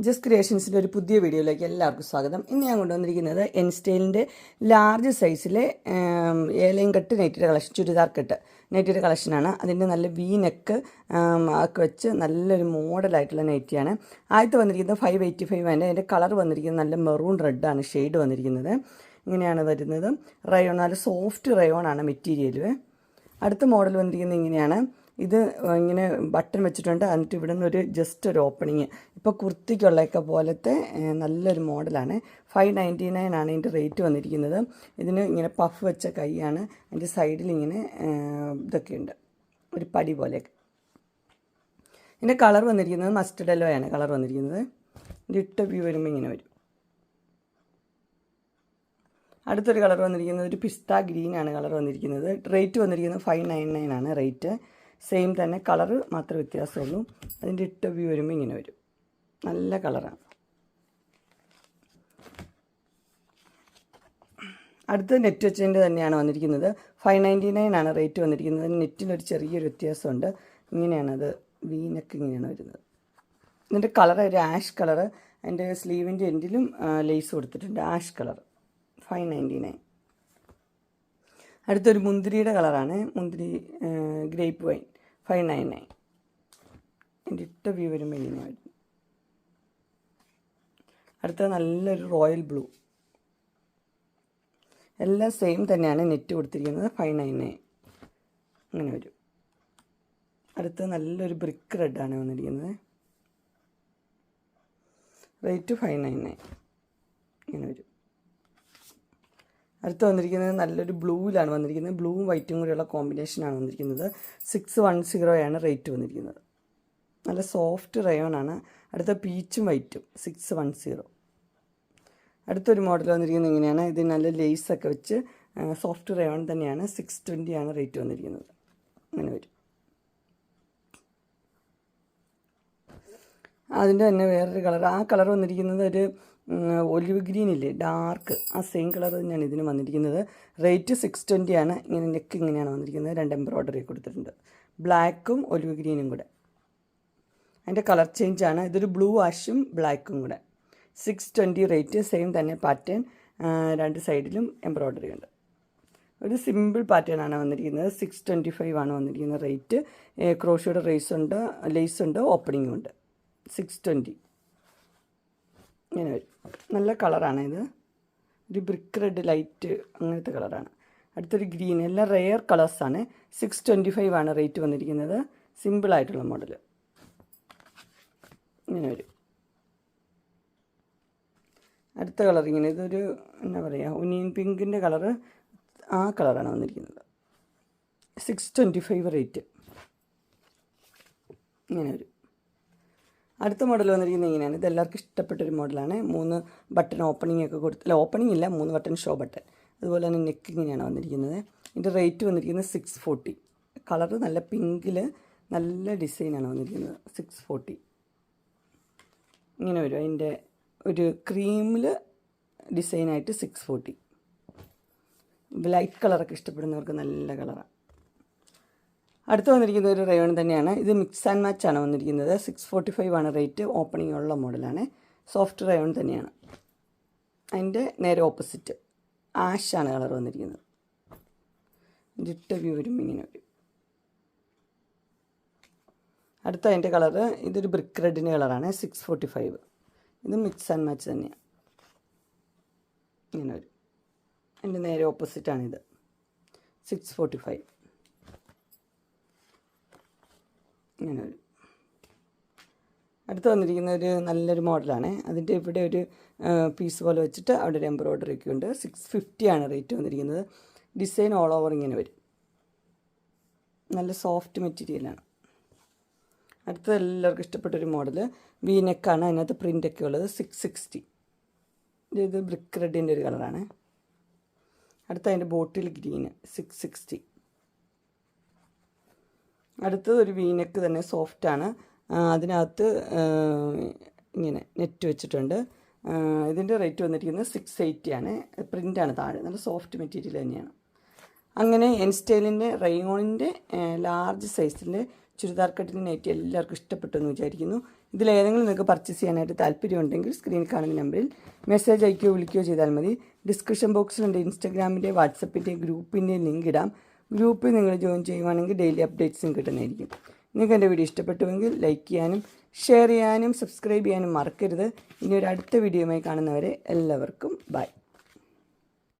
Just ക്രിയേഷൻസിൻ്റെ ഒരു പുതിയ വീഡിയോയിലേക്ക് എല്ലാവർക്കും സ്വാഗതം. ഇന്ന് ഞാൻ കൊണ്ടുവന്നിരിക്കുന്നത് എൻ സ്റ്റൈലിൻ്റെ ലാർജ് സൈസിലെ ഏലയും കട്ട് നെറ്റിയുടെ കളക്ഷൻ, ചുരിദാർ കട്ട് നെറ്റിയുടെ കളക്ഷനാണ്. അതിൻ്റെ നല്ല വി നെക്ക് ഒക്കെ വെച്ച് നല്ലൊരു മോഡലായിട്ടുള്ള നെറ്റിയാണ്. ആദ്യത്തെ വന്നിരിക്കുന്നത് 585 ആണ്. അതിൻ്റെ കളർ വന്നിരിക്കുന്നത് നല്ല മെറൂൺ റെഡാണ് ഷെയ്ഡ് വന്നിരിക്കുന്നത്. ഇങ്ങനെയാണ് വരുന്നത്. റയോൺ, നല്ല സോഫ്റ്റ് റയോൺ ആണ് മെറ്റീരിയൽ. അടുത്ത മോഡൽ വന്നിരിക്കുന്നത് ഇങ്ങനെയാണ്. ഇത് ഇങ്ങനെ ബട്ടൺ വെച്ചിട്ടുണ്ട്. എന്നിട്ട് ഇവിടെ നിന്ന് ജസ്റ്റ് ഒരു ഓപ്പണിങ്, ഇപ്പോൾ കുർത്തിക്കുള്ളതൊക്കെ പോലത്തെ നല്ലൊരു മോഡലാണ്. 599 ആണ് ഇതിൻ്റെ റേറ്റ് വന്നിരിക്കുന്നത്. ഇതിന് ഇങ്ങനെ പഫ് വെച്ച കൈയാണ്. അതിൻ്റെ സൈഡിൽ ഇങ്ങനെ ഇതൊക്കെയുണ്ട്, ഒരു പടി പോലെയൊക്കെ. ഇതിൻ്റെ കളർ വന്നിരിക്കുന്നത് മസ്റ്റർഡ് യെല്ലോയാണ് കളർ വന്നിരിക്കുന്നത്. ഇതിൻ്റെ ഇട്ട വ്യൂ വരുമ്പോൾ ഇങ്ങനെ വരും. അടുത്തൊരു കളർ വന്നിരിക്കുന്നത് ഒരു പിസ്ത ഗ്രീനാണ് കളർ വന്നിരിക്കുന്നത്. റേറ്റ് വന്നിരിക്കുന്നത് 599 ആണ് റേറ്റ്. സെയിം തന്നെ, കളറ് മാത്രമേ വ്യത്യാസമുള്ളൂ. അതിൻ്റെ ഇട്ട വ്യൂ വരുമ്പോൾ ഇങ്ങനെ വരും. നല്ല കളറാണ്. അടുത്ത നെറ്റ് വെച്ചതിൻ്റെ തന്നെയാണ് വന്നിരിക്കുന്നത്. 599 ആണ് റേറ്റ് വന്നിരിക്കുന്നത്. നെറ്റിലൊരു ചെറിയൊരു വ്യത്യാസമുണ്ട്. ഇങ്ങനെയാണത്, വീനൊക്കെ ഇങ്ങനെയാണ് വരുന്നത്. ഇതിൻ്റെ കളർ ഒരു ആഷ് കളറ്. അതിൻ്റെ സ്ലീവിൻ്റെ എൻഡിലും ലേസ് കൊടുത്തിട്ടുണ്ട്, ആഷ് കളർ. 599. അടുത്തൊരു മുന്തിരിയുടെ കളറാണ്, മുന്തിരി ഗ്രേപ്പ് വൈൻ. 599. എൻ്റെ ഇട്ട വ്യൂ വരുമ്പോൾ ഇങ്ങനെ വരും. അടുത്ത നല്ലൊരു റോയൽ ബ്ലൂ. എല്ലാം സെയിം തന്നെയാണ് നെറ്റ് കൊടുത്തിരിക്കുന്നത്. 599 അങ്ങനെ വരും. അടുത്ത നല്ലൊരു ബ്രിക്ക് റെഡാണ് വന്നിരിക്കുന്നത്. റേറ്റ് 599 ഇങ്ങനെ വരും. അടുത്ത് വന്നിരിക്കുന്നത് നല്ലൊരു ബ്ലൂവിലാണ് വന്നിരിക്കുന്നത്. ബ്ലൂവും വൈറ്റും കൂടിയുള്ള കോമ്പിനേഷനാണ് വന്നിരിക്കുന്നത്. 610 ആണ് റേറ്റ് വന്നിരിക്കുന്നത്. നല്ല സോഫ്റ്റ് റയോണാണ്. അടുത്ത പീച്ചും വൈറ്റും 610. അടുത്തൊരു മോഡൽ വന്നിരിക്കുന്നത് ഇങ്ങനെയാണ്. ഇത് നല്ല ലേസൊക്കെ വെച്ച് സോഫ്റ്റ് റയോൺ തന്നെയാണ്. 620 ആണ് റേറ്റ് വന്നിരിക്കുന്നത്. അങ്ങനെ വരും. അതിൻ്റെ തന്നെ വേറൊരു കളർ, ആ കളർ വന്നിരിക്കുന്നത് ഒരു ഒലിവ് ഗ്രീൻ ഇല്ലേ, ഡാർക്ക്, ആ സെയിം കളർ തന്നെയാണ് ഇതിന് വന്നിരിക്കുന്നത്. റേറ്റ് 620 ആണ്. ഇങ്ങനെ നെക്ക് ഇങ്ങനെയാണ് വന്നിരിക്കുന്നത്. 2 എംബ്രോയ്ഡറി കൊടുത്തിട്ടുണ്ട്, ബ്ലാക്കും ഒലിവ് ഗ്രീനും കൂടെ. അതിൻ്റെ കളർ ചേഞ്ചാണ്. ഇതൊരു ബ്ലൂ ആഷും ബ്ലാക്കും കൂടെ. 620 റേറ്റ്. സെയിം തന്നെ പാറ്റേൺ, 2 സൈഡിലും എംബ്രോയ്ഡറി ഉണ്ട്. ഒരു സിമ്പിൾ പാറ്റേൺ ആണ് വന്നിരിക്കുന്നത്. 625 ആണ് വന്നിരിക്കുന്നത് റേറ്റ്. ക്രോഷയുടെ ലേസ് ഉണ്ട്, ഓപ്പണിങ്ങും ഉണ്ട്. 620 ഇങ്ങനെ വരും. നല്ല കളറാണ് ഇത്. ഒരു ബ്രിക്ക് റെഡ് ലൈറ്റ് അങ്ങനത്തെ കളറാണ്. അടുത്തൊരു ഗ്രീൻ. എല്ലാം റെയർ കളേഴ്സാണ്. 625 ആണ് റേറ്റ് വന്നിരിക്കുന്നത്. സിമ്പിളായിട്ടുള്ള മോഡൽ ഇങ്ങനെ വരും. അടുത്ത കളർ ഇങ്ങനെ, ഇതൊരു എന്താ പറയുക, ഒനിയൻ പിങ്കിൻ്റെ കളറ്, ആ കളറാണ് വന്നിരിക്കുന്നത്. 625 റേറ്റ് ഇങ്ങനെ വരും. അടുത്ത മോഡൽ വന്നിരിക്കുന്നത് ഇങ്ങനെയാണ്. ഇത് എല്ലാവർക്കും ഇഷ്ടപ്പെട്ടൊരു മോഡലാണ്. 3 ബട്ടൺ ഓപ്പണിംഗ് ഒക്കെ കൊടുത്തില്ല, ഓപ്പണിംഗ് ഇല്ല, 3 ബട്ടൺ ഷോ ബട്ടൺ. അതുപോലെ തന്നെ നെക്ക് ഇങ്ങനെയാണ് വന്നിരിക്കുന്നത്. ഇതിൻ്റെ റേറ്റ് വന്നിരിക്കുന്നത് 640. കളറ് നല്ല പിങ്കിൽ, നല്ല ഡിസൈനാണ് വന്നിരിക്കുന്നത്. 640 ഇങ്ങനെ വരും. അതിൻ്റെ ഒരു ക്രീമിൽ ഡിസൈനായിട്ട് 640. ലൈറ്റ് കളറൊക്കെ ഇഷ്ടപ്പെടുന്നവർക്ക് നല്ല കളറാണ്. അടുത്ത് വന്നിരിക്കുന്നത് ഒരു റയോൺ തന്നെയാണ്. ഇത് മിക്സ് ആൻഡ് മാച്ച് ആണ് വന്നിരിക്കുന്നത്. 645 ആണ് റേറ്റ്. ഓപ്പണിംഗ് ഉള്ള മോഡലാണ്. സോഫ്റ്റ് റയോൺ തന്നെയാണ്. അതിൻ്റെ നേരെ ഓപ്പോസിറ്റ് ആഷാണ് കളർ വന്നിരിക്കുന്നത്. ഇട്ട വ്യൂ വരും ഇങ്ങനെ വരും. അടുത്ത അതിൻ്റെ കളറ് ഇതൊരു ബ്രിക്ക് റെഡിൻ്റെ കളറാണ്. 645. ഇത് മിക്സ് ആൻഡ് മാച്ച് തന്നെയാണ്. ഇങ്ങനെ വരും. അതിൻ്റെ നേരെ ഓപ്പോസിറ്റാണിത്. 645 ഇങ്ങനെ വരും. അടുത്ത് വന്നിരിക്കുന്ന ഒരു നല്ലൊരു മോഡലാണ്. അതിൻ്റെ ഇവിടെ ഒരു പീസ് പോലെ വെച്ചിട്ട് അവിടെ ഒരു എംബ്രോയ്ഡറി ഒക്കെ ഉണ്ട്. 650 ആണ് റേറ്റ് വന്നിരിക്കുന്നത്. ഡിസൈൻ ഓൾ ഓവർ ഇങ്ങനെ വരും. നല്ല സോഫ്റ്റ് മെറ്റീരിയലാണ്. അടുത്തത് എല്ലാവർക്കും ഇഷ്ടപ്പെട്ടൊരു മോഡൽ വി നെക്കാണ്. അതിനകത്ത് പ്രിൻ്റൊക്കെ ഉള്ളത്. 660. ഇത് ബ്രിക്ക് റെഡിൻ്റെ ഒരു കളറാണ്. അടുത്ത അതിൻ്റെ ബോട്ടിൽ ഗ്രീന് 660. അടുത്തത് ഒരു വീനെക്ക് തന്നെ, സോഫ്റ്റാണ്. അതിനകത്ത് ഇങ്ങനെ നെറ്റ് വെച്ചിട്ടുണ്ട്. ഇതിൻ്റെ റേറ്റ് വന്നിരിക്കുന്നത് 680 ആണ്. പ്രിൻ്റാണ് താഴെ. നല്ല സോഫ്റ്റ് മെറ്റീരിയൽ തന്നെയാണ്. അങ്ങനെ എൻ സ്റ്റൈലിൻ്റെ റയോണിൻ്റെ ലാർജ് സൈസിൻ്റെ ചുരിദാർ കട്ടിങ് നൈറ്റി എല്ലാവർക്കും ഇഷ്ടപ്പെട്ടു എന്ന് വിചാരിക്കുന്നു. ഇതിലേതെങ്കിലും നിങ്ങൾക്ക് പർച്ചേസ് ചെയ്യാനായിട്ട് താല്പര്യമുണ്ടെങ്കിൽ സ്ക്രീനിൽ കാണുന്ന നമ്പറിൽ മെസ്സേജ് അയക്കുകയോ വിളിക്കുകയോ ചെയ്താൽ മതി. ഡിസ്ക്രിപ്ഷൻ ബോക്സിലുണ്ട് ഇൻസ്റ്റാഗ്രാമിൻ്റെ വാട്സപ്പിൻ്റെ ഗ്രൂപ്പിൻ്റെ ലിങ്ക് ഇടാം. ഗ്രൂപ്പിൽ നിങ്ങൾ ജോയിൻ ചെയ്യുവാണെങ്കിൽ ഡെയിലി അപ്ഡേറ്റ്സും കിട്ടുന്നതായിരിക്കും. നിങ്ങൾക്ക് എൻ്റെ വീഡിയോ ഇഷ്ടപ്പെട്ടുവെങ്കിൽ ലൈക്ക് ചെയ്യാനും ഷെയർ ചെയ്യാനും സബ്സ്ക്രൈബ് ചെയ്യാനും മറക്കരുത്. ഇനി ഒരു അടുത്ത വീഡിയോയുമായി കാണുന്നവരെ എല്ലാവർക്കും ബൈ.